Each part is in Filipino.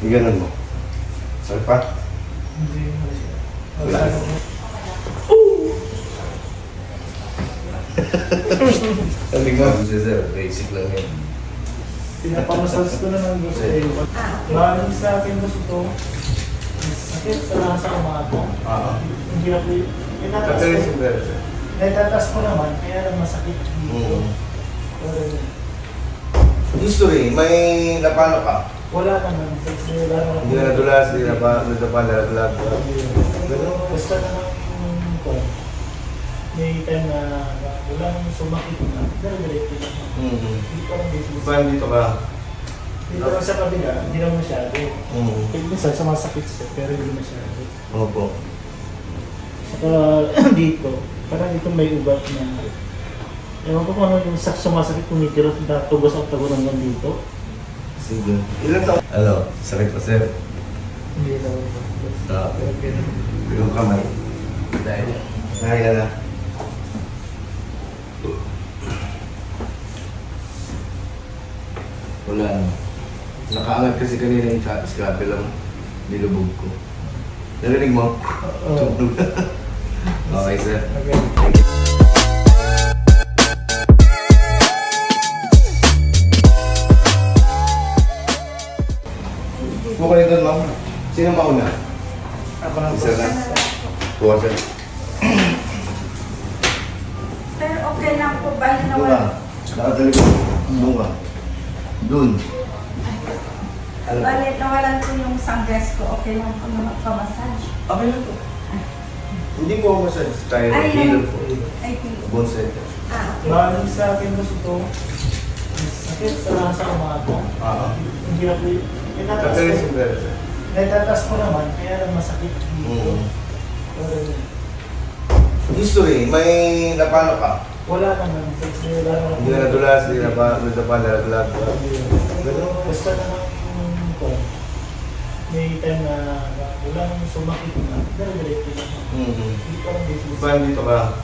Ganun mo. Sakit pa? Hindi mo siya. Wala. Sabi ko, sir, basic lang yan. Pinapamasals ko na ng gusto eh. Maraming sa akin gusto ito. Sakit sa nasa umaga. Hindi ako itataas ko naman, kaya lang masakit dito. History, may napano ka? Wala naman. Hindi na nadulas, hindi na nadalag. Basta naman may time na walang sumakit na. Dire-diretso lang. Hindi ko lang dito. Saan dito ka? Dito lang sa kabila, hindi lang masyado. Kaya minsan sumasakit siya, pero hindi masyado. Opo. Saka dito, parang ito may ugat na ewan ko kung ano yung sumasakit kumikirot na tugos at tago naman dito. Sige. Ilan taon? Ano? Sakit pa, sir? Hindi na Stop. Yung kamay. Dahil. Nakaya na. Wala na. Nakaangat kasi kanina yung scalpel lang. Nilubog ko. Narinig mo? Oo. Okay, sir. Okay. Thank you. Buka rin doon, ma'am. Sino mauna? Ako na Isa na. Buka, sir. Sir, okay lang po ba yun na Doon wala? ka. Nakadali ko. Doon ka. Doon. Bali, nawalan ko yung sunglass ko. Okay lang po na magpamassage. Okay lang po. Hindi po ako massage. Tayo. Ay, Hilo po. Ay, hindi. Bonsai. Okay. Maraming sa akin gusto ito. Sakit sa nasa umaga. Hindi ako itataas ko naman, kaya lang masakit dito. History, may napano ka? Wala naman. Hindi na nadulas, hindi na nadalag. Basta naman may time na walang sumakit na. Dire-diretso lang. Hindi ko lang dito. Saan dito ka?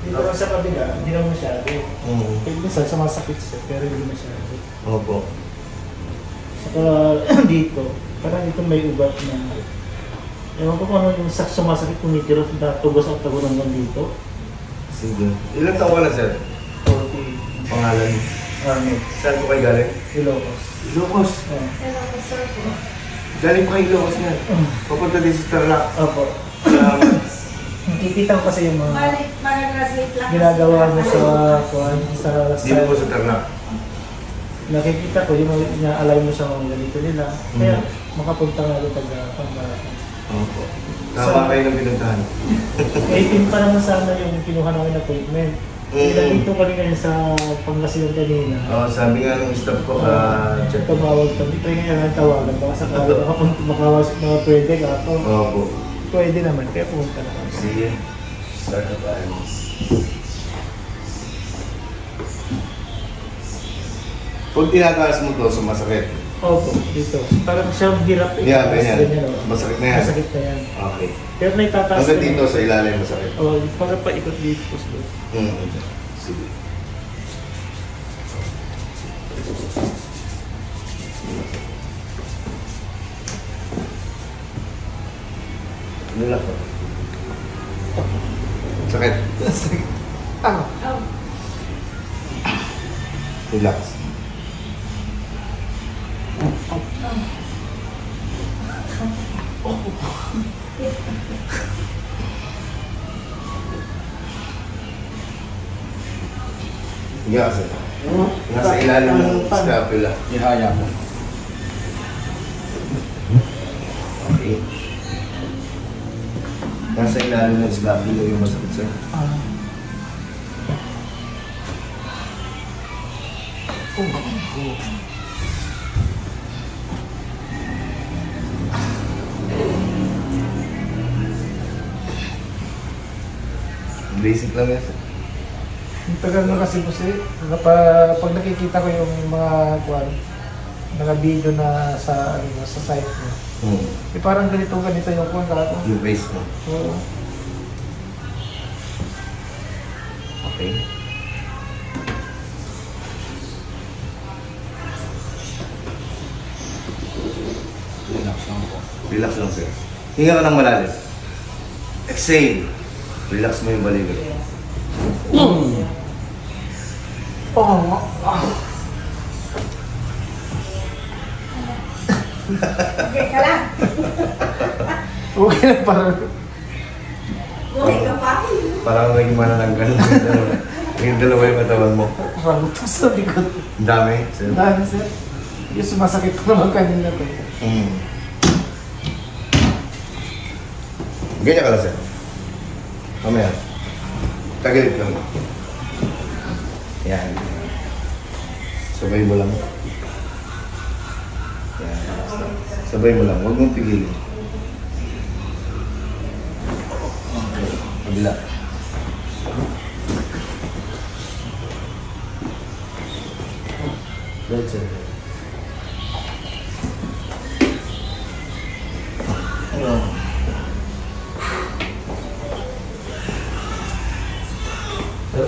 Dito lang sa kabila, hindi lang masyado. Kaya minsan sumasakit siya, pero hindi masyado. Opo. Saka dito, parang ito may ugat na ewan ko kung ano yung sumasakit kumikirot na tugos at tago naman dito. Sige. Ilan taon ka na, sir? 40. Pangalan? Arnold. Saan ko kayo galing? Ilocos. Ilocos. Pero, sir po. Galing pa kayo Ilocos yan. Papunta din sa Tarlac. Opo. Nakikita ko kasi yung mga Mag-graduate lang. ginagawa mo sa Dito po sa Tarlac. nakikita ko yung ina-allow mo sa mga ganito nila. Kaya makapunta nga rin pag-pangbaratan. Opo. Tama kayo ng pinuntahan. 18 pa naman sana yung kinuha namin appointment. Dito kanina yun sa Pangasinan kanina. Oo, sabi nga ng staff ko, check. Tumawag kami. Try nga nga tawagan. Baka sakali mga pwede ka ako. Opo. Pwede naman. Kaya pumunta naman. Sige. Start na tayo. Pag tinataas mo to, sumasakit. Opo, dito. Parang siyang hirap eh. Yeah, ganyan. Oh. Masakit na yan. Masakit na yan. Okay. Pero naitataas Hanggang dito sa ilalim masakit. Oo, para paikot dito. Sige. Ano lang po? Sakit. Relax. Yes. Nasa ilalim ng scapula. Ihaya mo. Okay. Nasa ilalim ng scapula yung masakit sir. Basic lang yan. Ang tagal na kasi po pag nakikita ko yung mga video na sa site mo. Parang ganito yung kuwan ka. Yung base mo. Oo. Okay. Relax lang, sir. Hinga ka ng malalim. Exhale. Relax mo yung balikat. Okay ka lang. Okay na parang. Okay ka pa. Parang naging manananggal. Yung dalawa yung katawan mo. Parang ito sa likod. Ang dami, sir. Dahil sir, yung sumasakit ko naman kanina to. Ganyan ka lang, sir. Mamaya. Tagilid lang. Yan. Sabay mo lang. Yan. Sabay mo lang. Huwag mong pigilin. Okay. Kabila. Right, sir.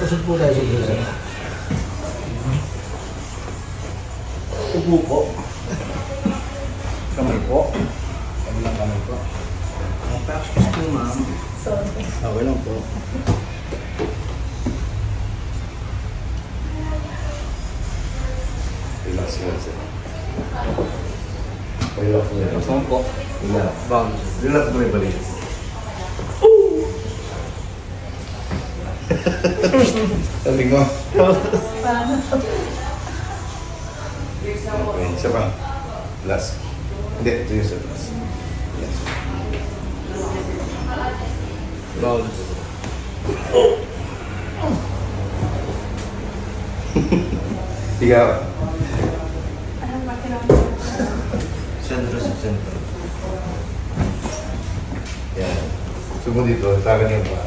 Usap po tayo sa sir. Upo po. Kamay po. Kabilang kamay po. Practice po, ma'am. Sorry. Okay lang po. Relax nga, sir. Relax mo yan. Saan po? Relax. Relax mo yung balik. Talig mo. Okay, isa pa. Last. Hindi, ito yung sa last. Yes. Bawal. Ikaw. Anong makiramdam? Sentro sa sentro. Yan. Sumo dito, tagan yung pa.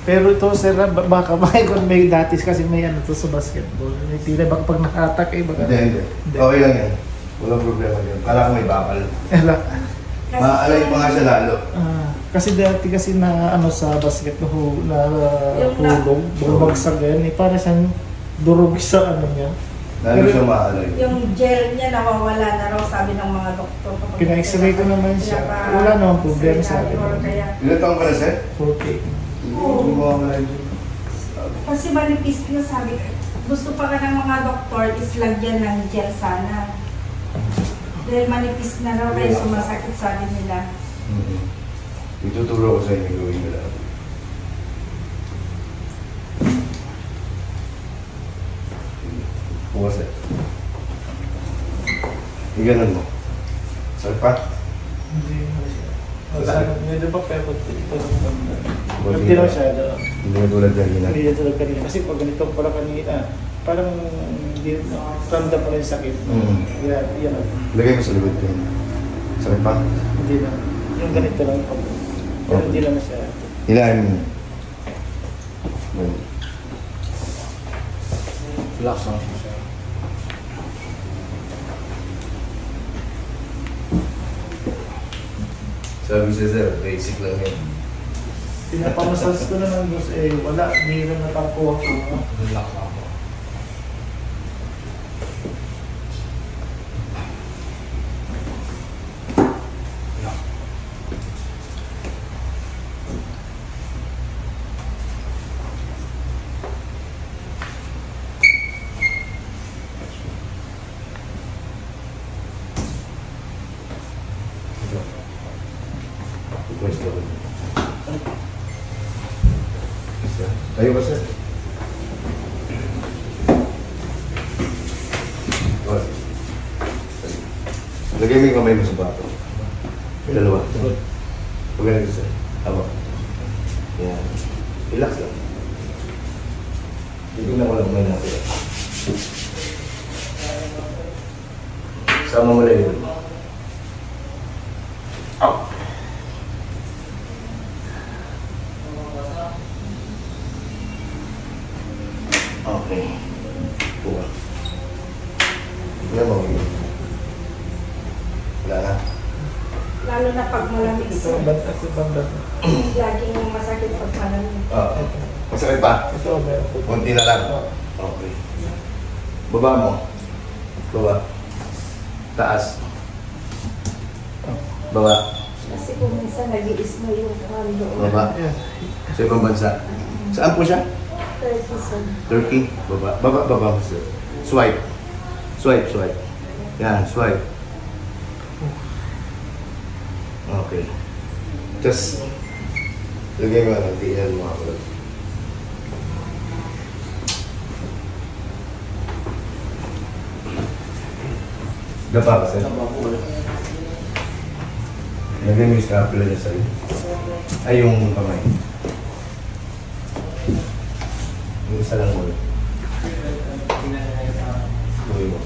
Pero ito sir, baka may datis kasi may ano to sa basketball. May tila baka pag nakatak eh baka. Hindi. Okay lang yan. Walang problema dyan. Kala ko may bakal. Maalay pa nga siya lalo. Kasi dati kasi na ano sa basketball na hulog, bumagsak yan. Eh, para siyang durog sa ano niya. Lalo siya maalay. Yung gel niya nawawala na raw sabi ng mga doktor. Pina-x-ray ko naman siya. Wala namang problema sa akin. Ilan taong ka na, sir? 4K. Hindi mo ako malay. Kasi manipis na sabi, gusto pa ka ng mga doktor is lagyan ng gel sana. Dahil manipis na raw kaya sumasakit sabi nila. Ituturo ko sa inyo gawin nila. Bukas eh. Iganon mo. Saan pa? Hindi mo siya. Masakit. Medyo pa pero ito Buti hindi na. na siya. Hindi na tulad kanina. Hindi na tulad kanina. Kasi pag ganito pala kanina, parang hindi ramdam pa rin sakit. Yan. Lagay mo sa likod ko. Sakit pa? Hindi na. Yung ganito lang po. Pero Okay. hindi lang na siya. Hilahin mo. Ganun. Relax lang siya. Sabi siya, sir, basic lang yan. Pinapamasas ko naman boss eh, wala, hindi rin natapuha ko. Relax lang po. Pwesto ko. Tayo ba, sir? Okay. Lagay mo yung kamay mo sa bato. Dalawa. Huwag ganito, sir. Tama. Yan. Relax lang. Titignan ko lang may natin. Sama mo lang yun. Out. Okay. Buka. Tingnan mo. Wala na. Lalo na pag malamig Ito siya. ang banda sa banda. Laging masakit pag malamig. Masakit pa? Ito meron po. Kunti na lang. Okay. Baba mo. Baba. Taas. Baba. Kasi kung minsan nag-iis na yung kando. Baba. Yan. Sa ibang bansa. Saan po siya? 30 Turkey. Baba. Baba, baba. Swipe. Swipe, swipe. Yan, swipe. Okay. Just, lagay mo ang tingnan mo ako. Dapa kasi? Lagay mo yung scapula niya sa'yo. Ay, yung kamay. Yung isa lang mo. Gawin mo.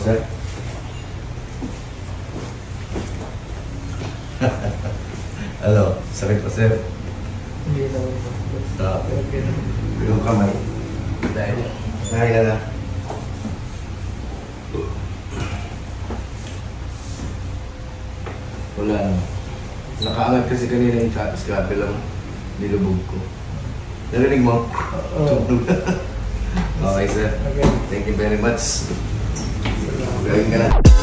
Sir? Ano? Sakit pa, sir? Hindi naman po. Okay. Yung kamay. Dahil. Kaya na. Wala na. Nakaangat kasi kanina yung scalpel lang. Nilubog ko. Narinig mo? Oo. Okay, sir. Okay. Thank you very much. Gawin ka na.